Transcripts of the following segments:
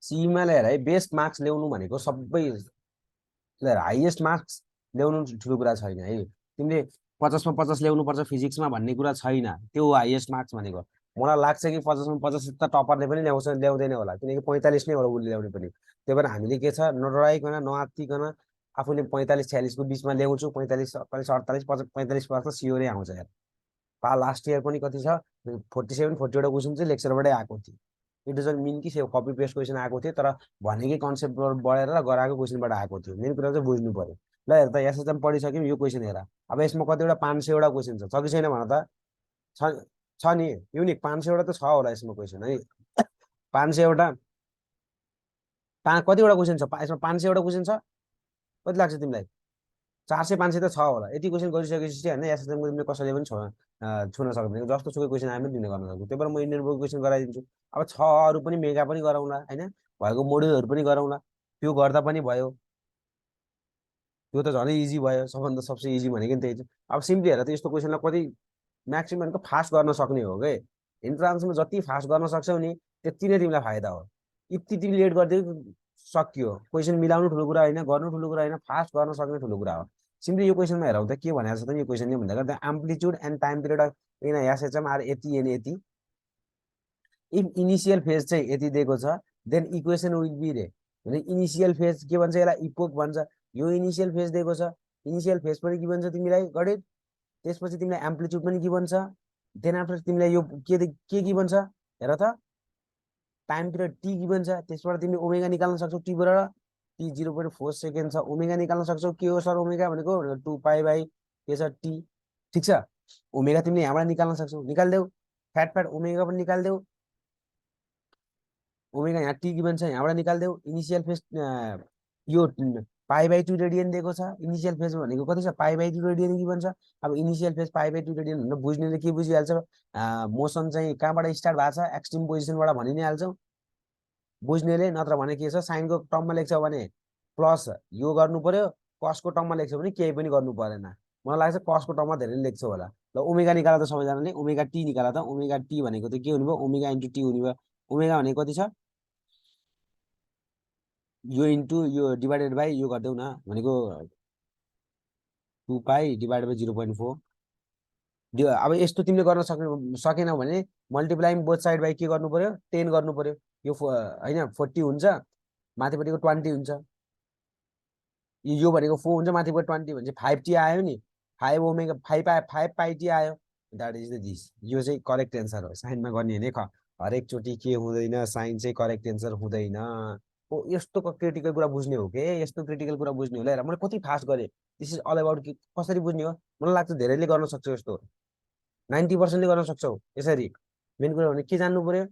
सीमा ल्याएर है best marks ल्याउनु भनेको सबै ल्याएर हाइएस्ट मार्क्स ल्याउनु ठुलो कुरा छैन है। तिमीले 50 मा 50 ल्याउनु पर्छ फिजिक्समा भन्ने कुरा छैन, त्यो हो हाइएस्ट मार्क्स भनेको। मलाई लाग्छ कि 50 मा 50 त टपरले पनि ल्याउँदैन होला, किनकि 45 नै होला उसले ल्याउने पनि। त्यही भएर हामीले के छ, नडराइकन नआत्तिकन आफूले 45 46 को बिचमा ल्याउँछु, 45 47 48 45 मार्क्स त सियोरै आउँछ यार। लास्ट इयर पनि कति छ, 47 40वटा क्वेसन चाहिँ लेक्चरबाटै आएको थियो। इट डजन्ट मिन कि सेव कपी पेस्ट क्वेसन आएको थियो, तर भनेकै कन्सेप्ट बढेर र गराएको क्वेसनबाट आएको थियो। मेन कुरा चाहिँ बुझ्नु पर्यो। ल हेर त एसएचएम पढिसक्यौँ, यो क्वेसन हेर। अब यसमा कतिवटा 500वटा क्वेसन छ कि छैन भन त। छ नि, युनिक 500वटा त छ होला यसमा क्वेसन है। 500वटा कतिवटा क्वेसन छ यसमा? 500वटा क्वेसन छ। कति लाग्छ तिमीलाई? 400 500 त छ होला। यति क्वेसन गरिसकेपछि होइन एसएचएमको तिमीले कसैले पनि छुन सक्दैन, जस्तो सुकै क्वेसन आए पनि तिमीले गर्न सक्छौ। त्यही भएर म इन्डियन बोर्ड क्वेसन गराइदिन्छु। अब छ अरू पनि मेगा पनि गराउँला होइन, भएको मोड्युलहरू पनि गराउँला, त्यो गर्दा पनि भयो। त्यो त झनै इजी भयो, सबभन्दा सबसे इजी भनेको नि त्यही छ। अब सिम्पली हेर त यस्तो क्वेसनलाई कति म्याक्सिममको फास्ट गर्न सक्ने हो के। इन्ट्रान्समा जति फास्ट गर्न सक्छौ नि त्यति नै तिमीलाई फाइदा हो। यति तिमी लेट गरिदियो सक्यो। क्वेसन मिलाउनु ठुलो कुरा होइन, गर्नु ठुलो कुरा होइन, फास्ट गर्न सक्ने ठुलो कुरा हो। सिम्पली यो क्वेसनमा हेरौँ त के भनेको छ त यो क्वेसनले भन्दा the amplitude and time period of in SHM are यति एन यति। इफ इनिसियल फेज चाहिँ यति दिएको छ देन इक्वेसन विल बी रे भने इनिसियल फेज के भन्छ, यसलाई इपोक भन्छ। यो इनिसियल फेज दिएको छ, इनिसियल फेज पनि के भन्छ तिमीलाई गणित। त्यसपछि तिमीलाई एम्प्लिट्युड पनि के भन्छ। देन आफ्टर तिमीलाई यो के भन्छ हेर त, टाइम पिरियड टी के भन्छ। त्यसबाट तिमीले ओमेगा निकाल्न सक्छौ टीबाट। टी 0.4 सेकेन्ड छ, ओमेगा निकाल्न सक्छौ। के हो सर ओमेगा भनेको 2 पाई के छ टी। ठिक छ, ओमेगा तिमीले यहाँबाट निकाल्न सक्छौ, निकालिदेऊ। फ्याट ओमेगा पनि निकालिदेऊ। ओमेगा यहाँ टी के भन्छ यहाँबाट निकालिदेऊ। इनिसियल फेज यो पाई/2 रेडियन दिएको छ। इनिसियल फेज भनेको कति छ, पाई/2 रेडियन के भन्छ। अब इनिसियल फेज पाई/2 रेडियन भनेर बुझ्नेले के बुझिहाल्छ, मोसन चाहिँ कहाँबाट स्टार्ट भएको छ, एक्सट्रिम पोजिसनबाट भनि नै हाल्छौ बुझ्नेले। नत्र भने के छ, साइनको टर्ममा लेख्छौ भने प्लस यो गर्नु पर्यो, कसको टर्ममा लेख्छौ भने केही पनि गर्नु परेन। मलाई लाग्छ कसको टर्ममा धेरै लेख्छौ होला। ल ओमेगा निकाल त सबैजनाले, ओमेगा टी निकाल त। ओमेगा टी भनेको त के हुने भयो, ओमेगा इन्टु टी हुने भयो। ओमेगा भनेको कति छ, यो इन्टु यो डिभाइडेड बाई यो गरिदेऊ न भनेको 2 पाई/0.4। अब यस्तो तिमीले गर्न सकेनौ भने मल्टिप्लाइङ बोथ साइड बाई के गर्नु पर्यो, 10 गर्नु पर्यो। यो होइन 40 हुन्छ, माथिपट्टिको 20 हुन्छ। यो भनेको 4 हुन्छ, माथिपट्टि 20 भन्छ 5t आयो नि। 5 ओमेगा 5 पाई टी आयो। That is the this. यो चाहिँ करेक्ट एन्सर हो। साइनमा गर्ने होइन हरेकचोटि के हुँदैन, साइन चाहिँ करेक्ट एन्सर हुँदैन हो। यस्तो क्रिटिकल कुरा बुझ्ने हो के, यस्तो क्रिटिकल कुरा बुझ्ने हो। ल मैले कति फास्ट गरेँ, दिस इज अल अबाउट कि कसरी बुझ्ने हो। मलाई लाग्छ धेरैले गर्न सक्छ यस्तो, 90%ले गर्न सक्छौ यसरी। मेन कुरा भने के जान्नु पर्यो,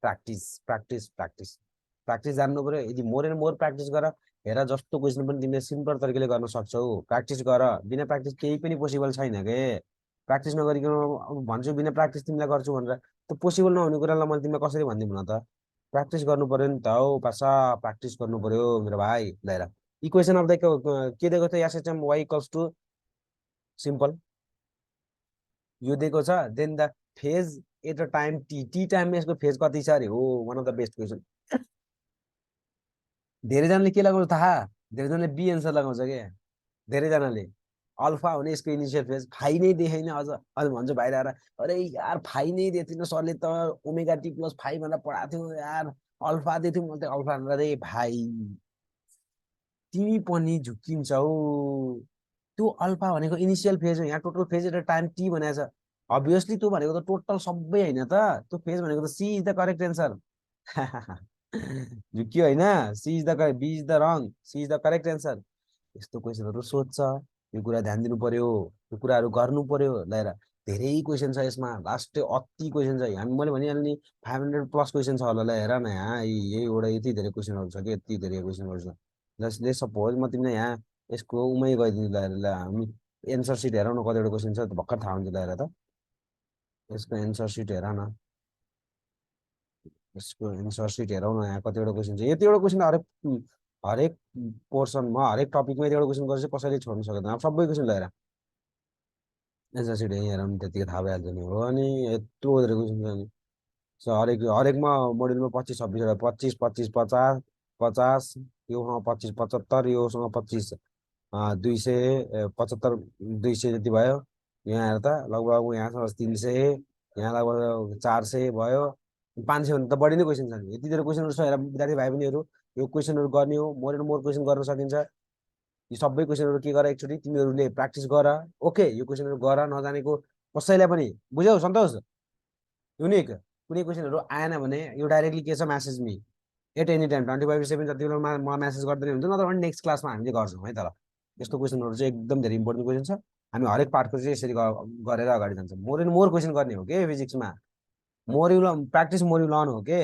प्र्याक्टिस प्र्याक्टिस प्र्याक्टिस प्र्याक्टिस जान्नु पर्यो। यदि मोर एन्ड मोर प्र्याक्टिस गर, हेर जस्तो क्वेसन पनि तिमीले सिम्पल तरिकाले गर्न सक्छौ। प्र्याक्टिस गर, बिना प्र्याक्टिस केही पनि पोसिबल छैन के। प्र्याक्टिस नगरिकन अब भन्छु बिना प्र्याक्टिस तिमीलाई गर्छु भनेर, त्यो पोसिबल नहुने कुरालाई मैले तिमीलाई कसरी भनिदिउँ न त। प्र्याक्टिस गर्नु पर्यो नि त हौ पासा, प्र्याक्टिस गर्नु पर्यो मेरो भाइ। लिएर इक्वेसन अफ द के दिएको थियो, SHM Y equals to simple यो दिएको छ। Then the phase at a time T, T टाइममा यसको फेज कति छ अरे हो। One of the best question. धेरैजनाले के लगाउँछ थाहा, धेरैजनाले बी एन्सर लगाउँछ क्या। धेरैजनाले अल्फा हुने यसको इनिसियल फेज फाइ नै देखेन अझ भन्छ बाहिर आएर, अरे यार फाइ नै दिएको थिएन सरले त, ओमेगा टी प्लस 5 भनेर पढाएको थियो यार, अल्फा दिएको थियो। मैले त अल्फा भनेर, अरे भाइ तिमी पनि झुक्किन्छौ। त्यो अल्फा भनेको इनिसियल फेज हो, यहाँ total phase at a time T भनेको छ। अभियसली त्यो भनेको त टोटल सबै होइन त, त्यो फेज भनेको त C is the correct answer. झुक्कियो होइन, C is the correct, B is the wrong, C is the correct answer. यस्तो क्वेसनहरू सोध्छ, यो कुरा ध्यान दिनु पर्यो, यो कुराहरू गर्नु पर्यो। लिएर धेरै क्वेसन छ यसमा, लास्ट अति क्वेसन छ। हामी मैले भनिहालेँ नि 500 प्लस क्वेसन छ होला। ल हेर न यहाँ यहीबाट यति धेरै क्वेसनहरू छ कि, यति धेरै क्वेसनहरू छ। जसले सपोज म तिमीलाई यहाँ यसको उमै गइदिन्छु। ल हामी एन्सर सिट हेरौँ न कतिवटा क्वेसन छ भर्खर थाहा हुन्छ। लिएर त यसको एन्सर सिट हेर न, यसको एन्सर सिट हेरौँ न यहाँ कतिवटा क्वेसन छ। यतिवटा क्वेसन हरेक हरेक पोर्सनमा हरेक टपिकमा यतिवटा क्वेसन गरेर कसैले छोड्नु सक्दैन। अब सबै क्वेसन लिएर एन्सर सिट यहीँ हेरौँ नि, त्यतिकै थाहा भइहाल्छ नि। हो नि यत्रो धेरै क्वेसन छ नि। हरेकमा मोड्युलमा 25 26 वटा 25 25 50 50 योसँग 25 75 योसँग 275 200 जति भयो। यहाँ हेर त लगभग यहाँसँग 300 यहाँ लगभग 400 भयो। 500 भन्दा त बढी नै क्वेसन छ नि। यति धेरै क्वेसनहरू छ हेर विद्यार्थी भाइ बहिनीहरू। यो क्वेसनहरू गर्ने हो, मोर एन्ड मोर क्वेसन गर्न सकिन्छ। यो सबै क्वेसनहरू के गर एकचोटि तिमीहरूले प्र्याक्टिस गर। ओके यो क्वेसनहरू गर, नजानेको कसैलाई पनि बुझ्यौ सन्तोष युनिक। कुनै क्वेसनहरू आएन भने यो डाइरेक्टली के छ message me at any time 24/7 जति बेला म म्यासेज गर्दै हुन्छ, नत्र भने नेक्स्ट क्लासमा हामीले गर्छौँ है त। यस्तो क्वेसनहरू चाहिँ एकदम धेरै इम्पोर्टेन्ट क्वेसन छ। हामी हरेक पार्टको चाहिँ यसरी गरेर अगाडि जान्छौँ। मोर एन्ड मोर क्वेसन गर्ने हो के फिजिक्समा। More you practice more you learn हो के।